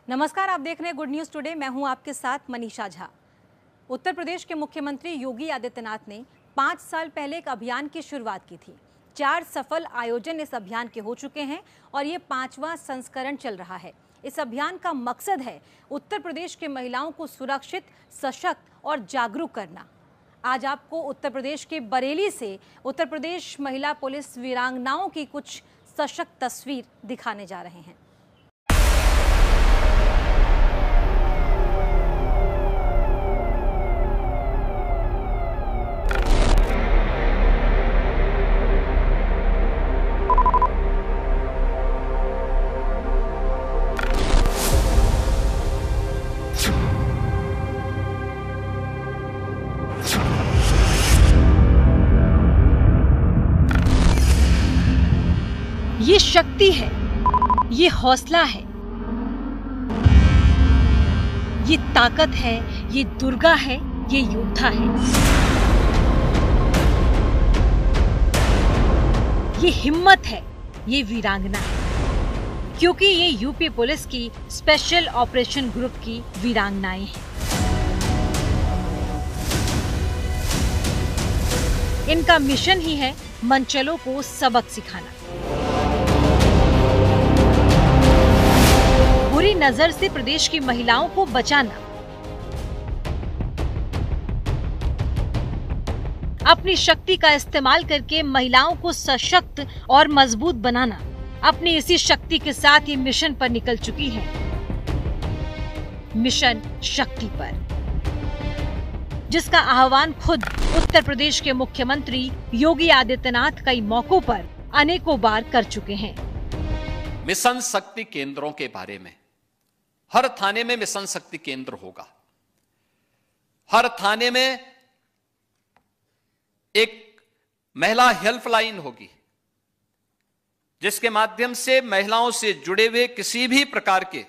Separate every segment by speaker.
Speaker 1: नमस्कार, आप देख रहे हैं गुड न्यूज टुडे। मैं हूं आपके साथ मनीषा झा। उत्तर प्रदेश के मुख्यमंत्री योगी आदित्यनाथ ने 5 साल पहले एक अभियान की शुरुआत की थी। 4 सफल आयोजन इस अभियान के हो चुके हैं और ये 5वां संस्करण चल रहा है। इस अभियान का मकसद है उत्तर प्रदेश के महिलाओं को सुरक्षित, सशक्त और जागरूक करना। आज आपको उत्तर प्रदेश के बरेली से उत्तर प्रदेश महिला पुलिस वीरांगनाओं की कुछ सशक्त तस्वीर दिखाने जा रहे हैं।
Speaker 2: ये शक्ति है, ये हौसला है, ये ताकत है, ये दुर्गा है, ये योद्धा है। ये हिम्मत है, ये वीरांगना है, क्योंकि ये यूपी पुलिस की स्पेशल ऑपरेशन ग्रुप की वीरांगनाएं हैं। इनका मिशन ही है मनचलों को सबक सिखाना, बुरी नजर से प्रदेश की महिलाओं को बचाना, अपनी शक्ति का इस्तेमाल करके महिलाओं को सशक्त और मजबूत बनाना। अपनी इसी शक्ति के साथ ये मिशन पर निकल चुकी है, मिशन शक्ति पर, जिसका आह्वान खुद उत्तर प्रदेश के मुख्यमंत्री योगी आदित्यनाथ कई मौकों पर अनेकों बार कर चुके हैं।
Speaker 3: मिशन शक्ति केंद्रों के बारे में, हर थाने में मिशन शक्ति केंद्र होगा। हर थाने में एक महिला हेल्पलाइन होगी, जिसके माध्यम से महिलाओं से जुड़े हुए किसी भी प्रकार के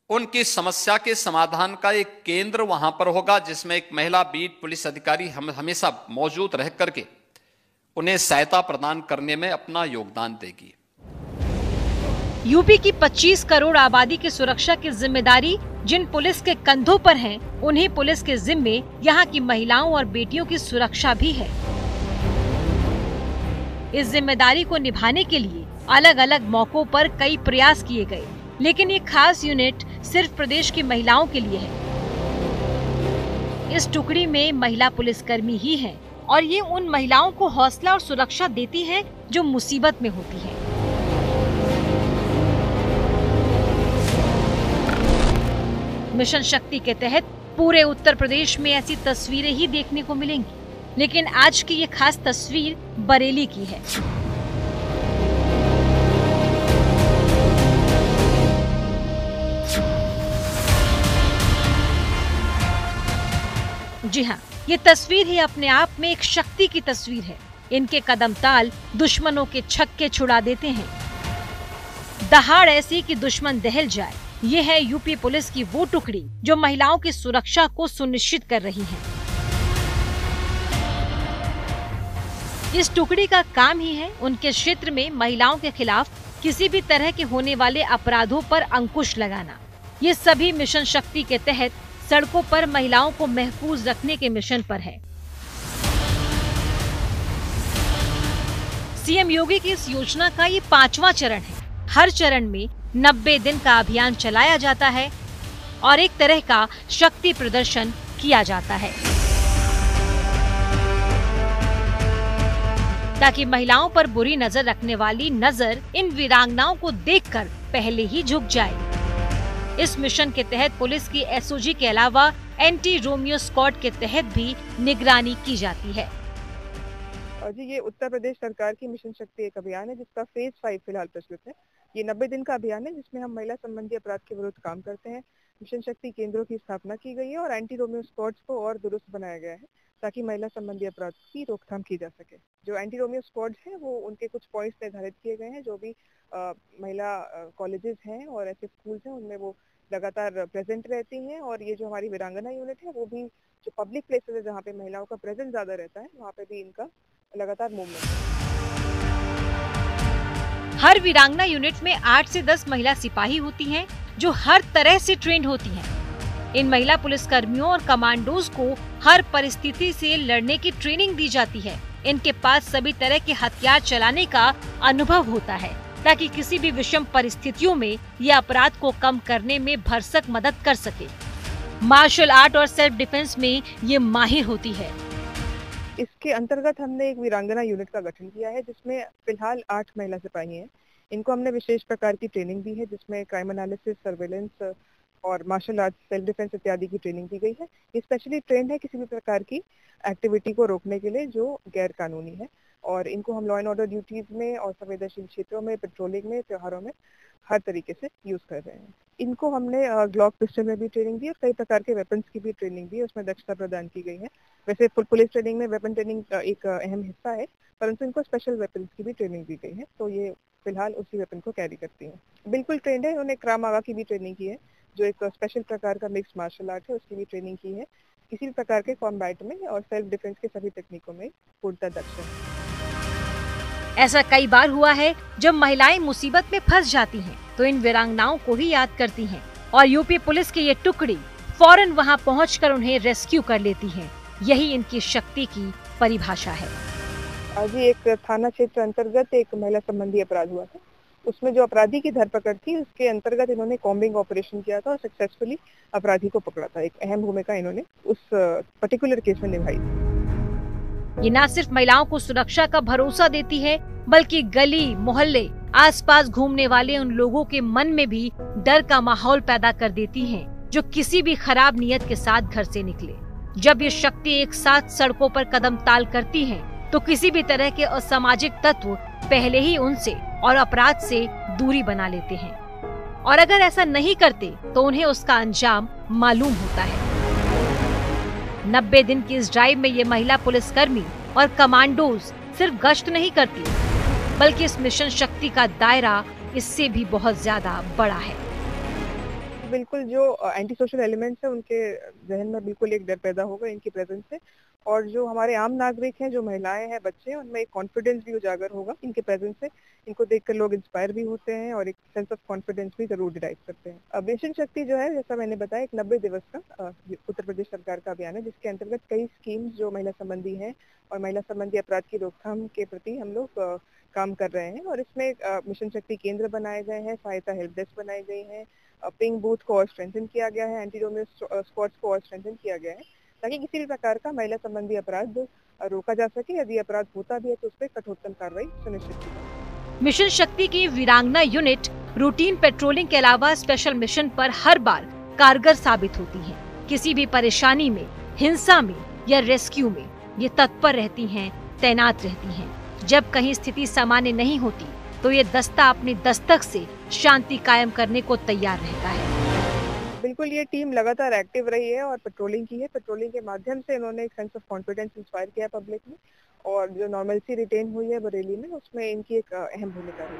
Speaker 3: उनकी समस्या के समाधान का एक केंद्र वहां पर होगा, जिसमें एक महिला बीट पुलिस अधिकारी हमेशा मौजूद रह करके उन्हें सहायता प्रदान करने में अपना योगदान देगी।
Speaker 2: यूपी की 25 करोड़ आबादी की सुरक्षा की जिम्मेदारी जिन पुलिस के कंधों पर है, उन्हीं पुलिस के जिम्मे यहाँ की महिलाओं और बेटियों की सुरक्षा भी है। इस जिम्मेदारी को निभाने के लिए अलग अलग मौकों पर कई प्रयास किए गए, लेकिन ये खास यूनिट सिर्फ प्रदेश की महिलाओं के लिए है। इस टुकड़ी में महिला पुलिसकर्मी ही हैं और ये उन महिलाओं को हौसला और सुरक्षा देती हैं जो मुसीबत में होती हैं। मिशन शक्ति के तहत पूरे उत्तर प्रदेश में ऐसी तस्वीरें ही देखने को मिलेंगी, लेकिन आज की ये खास तस्वीर बरेली की है। जी हाँ, ये तस्वीर ही अपने आप में एक शक्ति की तस्वीर है। इनके कदम ताल दुश्मनों के छक्के छुड़ा देते हैं। दहाड़ ऐसी कि दुश्मन दहल जाए। ये है यूपी पुलिस की वो टुकड़ी जो महिलाओं की सुरक्षा को सुनिश्चित कर रही है। इस टुकड़ी का काम ही है उनके क्षेत्र में महिलाओं के खिलाफ किसी भी तरह के होने वाले अपराधों पर अंकुश लगाना। ये सभी मिशन शक्ति के तहत सड़कों पर महिलाओं को महफूज रखने के मिशन पर है। सीएम योगी की इस योजना का ये 5वां चरण है। हर चरण में 90 दिन का अभियान चलाया जाता है और एक तरह का शक्ति प्रदर्शन किया जाता है, ताकि महिलाओं पर बुरी नजर रखने वाली नजर इन वीरांगनाओं को देखकर पहले ही झुक जाए। इस मिशन के तहत पुलिस की एसओजी के अलावा एंटी रोमियो स्क्वाड के तहत भी निगरानी की जाती है।
Speaker 4: जी, ये उत्तर प्रदेश सरकार की मिशन शक्ति एक अभियान है, जिसका फेज 5 फिलहाल प्रस्तुत है। ये 90 दिन का अभियान है, जिसमें हम महिला संबंधी अपराध के विरुद्ध काम करते हैं। मिशन शक्ति केंद्रों की स्थापना की गई है और एंटी रोमियो स्क्वाड्स को और दुरुस्त बनाया गया है, ताकि महिला संबंधी अपराध की रोकथाम की जा सके। जो एंटी रोमियो स्क्वाड्स हैं, वो उनके कुछ पॉइंट्स निर्धारित किए गए हैं। जो भी महिला कॉलेजेस हैं और ऐसे स्कूल्स हैं, उनमें वो लगातार प्रेजेंट रहती हैं। और ये जो हमारी वीरांगना यूनिट है, वो भी जो पब्लिक प्लेसेस है जहाँ पे महिलाओं का प्रेजेंस ज्यादा रहता है, वहाँ पे भी इनका लगातार मूवमेंट है।
Speaker 2: हर वीरांगना यूनिट में 8 से 10 महिला सिपाही होती हैं, जो हर तरह से ट्रेंड होती हैं। इन महिला पुलिस कर्मियों और कमांडोज को हर परिस्थिति से लड़ने की ट्रेनिंग दी जाती है। इनके पास सभी तरह के हथियार चलाने का अनुभव होता है, ताकि किसी भी विषम परिस्थितियों में ये अपराध को कम करने में भरसक मदद कर सके। मार्शल आर्ट और सेल्फ डिफेंस में ये माहिर होती है।
Speaker 4: इसके अंतर्गत हमने एक वीरांगना यूनिट का गठन किया है, जिसमें फिलहाल 8 महिला सिपाही हैं। इनको हमने विशेष प्रकार की ट्रेनिंग दी है, जिसमें क्राइम एनालिसिस, सर्वेलेंस और मार्शल आर्ट, सेल्फ डिफेंस इत्यादि की ट्रेनिंग दी गई है। ये स्पेशली ट्रेंड है किसी भी प्रकार की एक्टिविटी को रोकने के लिए जो गैर कानूनी है, और इनको हम लॉ एंड ऑर्डर ड्यूटीज में और संवेदनशील क्षेत्रों में, पेट्रोलिंग में, त्योहारों में हर तरीके से यूज कर रहे हैं। इनको हमने ग्लॉक पिस्टल में भी ट्रेनिंग दी और कई प्रकार के वेपन्स की भी ट्रेनिंग दी, उसमें दक्षता प्रदान की गई है। वैसे पुलिस ट्रेनिंग में वेपन ट्रेनिंग एक अहम हिस्सा है, परंतु इनको स्पेशल वेपन्स की भी ट्रेनिंग दी गई है, तो ये फिलहाल उसी वेपन को कैरी करती हैं। बिल्कुल ट्रेंड है। उन्होंने क्राव मागा की भी ट्रेनिंग की है, जो एक स्पेशल प्रकार का मिक्स मार्शल आर्ट है, उसकी भी ट्रेनिंग की है। किसी भी प्रकार के कॉम्बैट में और सेल्फ डिफेंस के सभी तकनीकों में पूर्णतः दक्ष है।
Speaker 2: ऐसा कई बार हुआ है जब महिलाएं मुसीबत में फंस जाती हैं, तो इन वीरांगनाओं को ही याद करती हैं और यूपी पुलिस की ये टुकड़ी फौरन वहां पहुंचकर उन्हें रेस्क्यू कर लेती है। यही इनकी शक्ति की परिभाषा है।
Speaker 4: आज ही एक थाना क्षेत्र अंतर्गत एक महिला संबंधी अपराध हुआ था। उसमें जो अपराधी की धरपकड़ थी, उसके अंतर्गत इन्होंने कॉम्बिंग ऑपरेशन किया था और सक्सेसफुली अपराधी को पकड़ा था। एक अहम भूमिका इन्होंने उस पर्टिकुलर केस में निभाई थी।
Speaker 2: ये न सिर्फ महिलाओं को सुरक्षा का भरोसा देती है, बल्कि गली मोहल्ले आसपास घूमने वाले उन लोगों के मन में भी डर का माहौल पैदा कर देती हैं, जो किसी भी खराब नियत के साथ घर से निकले। जब ये शक्ति एक साथ सड़कों पर कदम ताल करती है, तो किसी भी तरह के असामाजिक तत्व पहले ही उनसे और अपराध से दूरी बना लेते हैं, और अगर ऐसा नहीं करते तो उन्हें उसका अंजाम मालूम होता है। 90 दिन की इस ड्राइव में ये महिला पुलिसकर्मी और कमांडोज सिर्फ गश्त नहीं करती, बल्कि इस मिशन शक्ति का दायरा इससे भी बहुत ज्यादा बड़ा है।
Speaker 4: बिल्कुल जो एंटी सोशल एलिमेंट्स है, उनके जहन में बिल्कुल एक डर पैदा होगा इनकी प्रेजेंस से, और जो हमारे आम नागरिक हैं, जो महिलाएं हैं, बच्चे हैं, उनमें एक कॉन्फिडेंस भी उजागर होगा इनके प्रेजेंस से। इनको देखकर लोग इंस्पायर भी होते हैं और एक सेंस ऑफ कॉन्फिडेंस भी जरूर डिराइव करते हैं। मिशन शक्ति जो है, जैसा मैंने बताया, एक 90 दिवस का उत्तर प्रदेश सरकार का अभियान है, जिसके अंतर्गत कई स्कीम्स जो महिला संबंधी हैं और महिला संबंधी अपराध की रोकथाम के प्रति हम लोग काम कर रहे हैं। और इसमें मिशन शक्ति केंद्र बनाए गए हैं, सहायता हेल्प डेस्क बनाई गई है, पिंग बूथ को और स्ट्रेंथन किया गया है, एंटी डोमिस स्क्वाड्स को और स्ट्रेंथन किया गया है, ताकि किसी भी प्रकार का महिला संबंधी अपराध रोका जा सके। यदि अपराध होता भी है तो उस पर कठोरतम कार्रवाई सुनिश्चित की जाए।
Speaker 2: मिशन शक्ति की वीरांगना यूनिट रूटीन पेट्रोलिंग के अलावा स्पेशल मिशन पर हर बार कारगर साबित होती है। किसी भी परेशानी में, हिंसा में या रेस्क्यू में ये तत्पर रहती हैं, तैनात रहती हैं। जब कहीं स्थिति सामान्य नहीं होती, तो ये दस्ता अपनी दस्तक से शांति कायम करने को तैयार रहता है।
Speaker 4: बिल्कुल, ये टीम लगातार एक्टिव रही है और पेट्रोलिंग की है। पेट्रोलिंग के माध्यम से इन्होंने एक सेंस ऑफ कॉन्फिडेंस इंस्पायर किया पब्लिक में, और जो नॉर्मलसी रिटेन हुई है बरेली में, उसमें इनकी एक अहम भूमिका रही।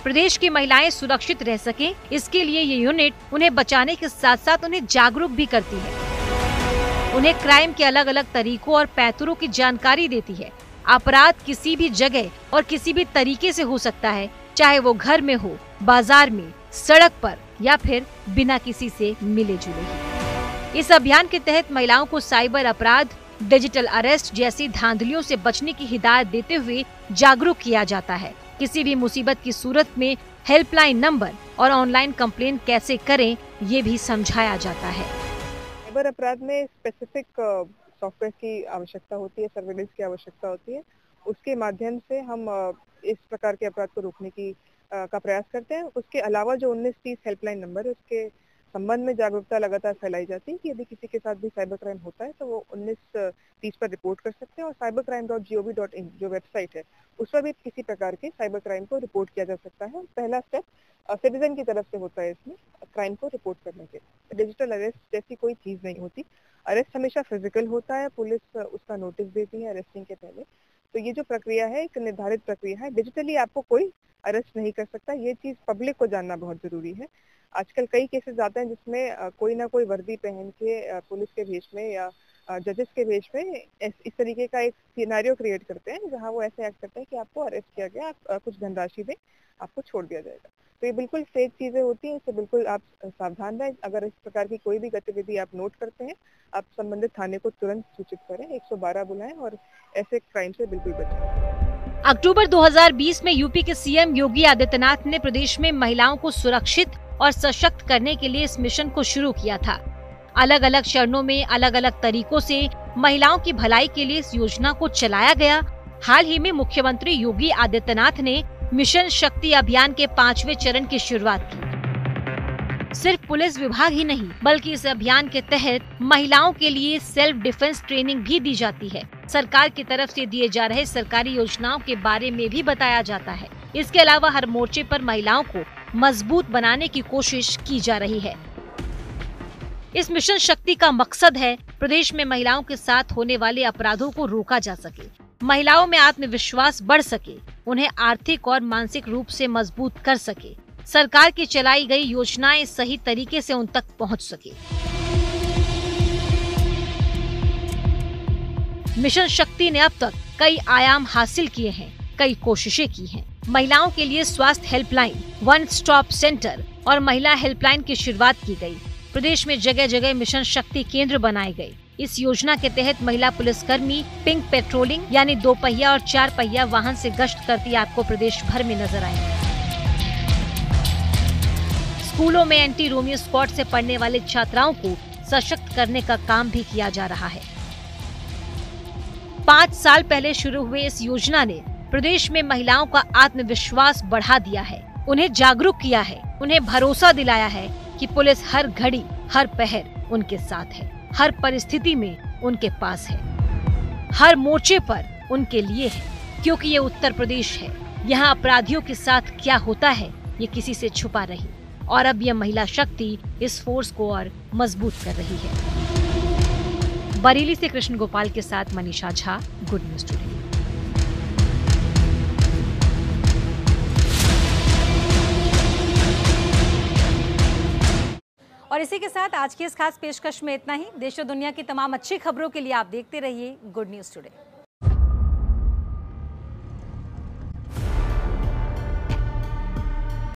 Speaker 2: प्रदेश की महिलाएं सुरक्षित रह सकें, इसके लिए ये यूनिट उन्हें बचाने के साथ साथ उन्हें जागरूक भी करती है। उन्हें क्राइम के अलग अलग तरीकों और पैतरों की जानकारी देती है। अपराध किसी भी जगह और किसी भी तरीके से हो सकता है, चाहे वो घर में हो, बाजार में, सड़क पर या फिर बिना किसी से मिले जुले ही। इस अभियान के तहत महिलाओं को साइबर अपराध, डिजिटल अरेस्ट जैसी धांधलियों से बचने की हिदायत देते हुए जागरूक किया जाता है। किसी भी मुसीबत की सूरत में हेल्पलाइन नंबर और ऑनलाइन कंप्लेंट कैसे करें, ये भी समझाया जाता है।
Speaker 4: साइबर अपराध में स्पेसिफिक सॉफ्टवेयर की आवश्यकता होती है, सर्वेलेंस की आवश्यकता होती है। उसके माध्यम से हम इस प्रकार के अपराध को रोकने की का प्रयास करते हैं। उसके अलावा जो 1930 हेल्पलाइन नंबर है, उसके संबंध में जागरूकता लगातार फैलाई जाती है कि यदि किसी के साथ भी साइबर क्राइम होता है तो वो 1930 पर रिपोर्ट कर सकते हैं, और cybercrime.gov.in जो वेबसाइट है, उस पर भी किसी प्रकार के साइबर क्राइम को रिपोर्ट किया जा सकता है। पहला स्टेप सिटीजन की तरफ से होता है इसमें क्राइम को रिपोर्ट करने के। डिजिटल अरेस्ट जैसी कोई चीज नहीं होती। अरेस्ट हमेशा फिजिकल होता है, पुलिस उसका नोटिस देती है अरेस्टिंग के पहले। तो ये जो प्रक्रिया है, एक निर्धारित प्रक्रिया है। डिजिटली आपको कोई अरेस्ट नहीं कर सकता। ये चीज पब्लिक को जानना बहुत जरूरी है। आजकल कई केसेस आते हैं जिसमें कोई ना कोई वर्दी पहन के पुलिस के भेष में या जजेस के बेस पे इस तरीके का एक सिनेरियो क्रिएट करते हैं जहां वो ऐसे एक्ट करते हैं कि आपको अरेस्ट किया गया, आप कुछ धनराशि दें, आपको छोड़ दिया जाएगा। तो ये बिल्कुल फेक चीजें होती हैं, इससे बिल्कुल आप सावधान रहें। अगर इस प्रकार की कोई भी गतिविधि आप नोट करते हैं, आप संबंधित थाने को तुरंत सूचित करें, 112 बुलाएं और ऐसे क्राइम से बिल्कुल बचें।
Speaker 2: अक्टूबर 2020 में यूपी के सीएम योगी आदित्यनाथ ने प्रदेश में महिलाओं को सुरक्षित और सशक्त करने के लिए इस मिशन को शुरू किया था। अलग अलग चरणों में अलग अलग तरीकों से महिलाओं की भलाई के लिए इस योजना को चलाया गया। हाल ही में मुख्यमंत्री योगी आदित्यनाथ ने मिशन शक्ति अभियान के 5वें चरण की शुरुआत की। सिर्फ पुलिस विभाग ही नहीं, बल्कि इस अभियान के तहत महिलाओं के लिए सेल्फ डिफेंस ट्रेनिंग भी दी जाती है। सरकार की तरफ से दिए जा रहे सरकारी योजनाओं के बारे में भी बताया जाता है। इसके अलावा हर मोर्चे पर महिलाओं को मजबूत बनाने की कोशिश की जा रही है। इस मिशन शक्ति का मकसद है प्रदेश में महिलाओं के साथ होने वाले अपराधों को रोका जा सके, महिलाओं में आत्मविश्वास बढ़ सके, उन्हें आर्थिक और मानसिक रूप से मजबूत कर सके, सरकार की चलाई गई योजनाएं सही तरीके से उन तक पहुंच सके। मिशन शक्ति ने अब तक कई आयाम हासिल किए हैं, कई कोशिशें की हैं। महिलाओं के लिए स्वास्थ्य हेल्पलाइन, वन स्टॉप सेंटर और महिला हेल्पलाइन की शुरुआत की गई। प्रदेश में जगह जगह मिशन शक्ति केंद्र बनाए गए। इस योजना के तहत महिला पुलिसकर्मी पिंक पेट्रोलिंग यानी 2 पहिया और 4 पहिया वाहन से गश्त करती आपको प्रदेश भर में नजर आएंगी। स्कूलों में एंटी रोमियो स्क्वाड से पढ़ने वाले छात्राओं को सशक्त करने का काम भी किया जा रहा है। 5 साल पहले शुरू हुए इस योजना ने प्रदेश में महिलाओं का आत्मविश्वास बढ़ा दिया है, उन्हें जागरूक किया है, उन्हें भरोसा दिलाया है कि पुलिस हर घड़ी हर पहर उनके साथ है, हर परिस्थिति में उनके पास है, हर मोर्चे पर उनके लिए है, क्योंकि ये उत्तर प्रदेश है। यहाँ अपराधियों के साथ क्या होता है ये किसी से छुपा नहीं, और अब यह महिला शक्ति इस फोर्स को और मजबूत कर रही है। बरेली से कृष्ण गोपाल के साथ Manisha Jha, good news today.
Speaker 1: और इसी के साथ आज की इस खास पेशकश में इतना ही। देश और दुनिया की तमाम अच्छी खबरों के लिए आप देखते रहिए गुड न्यूज टुडे।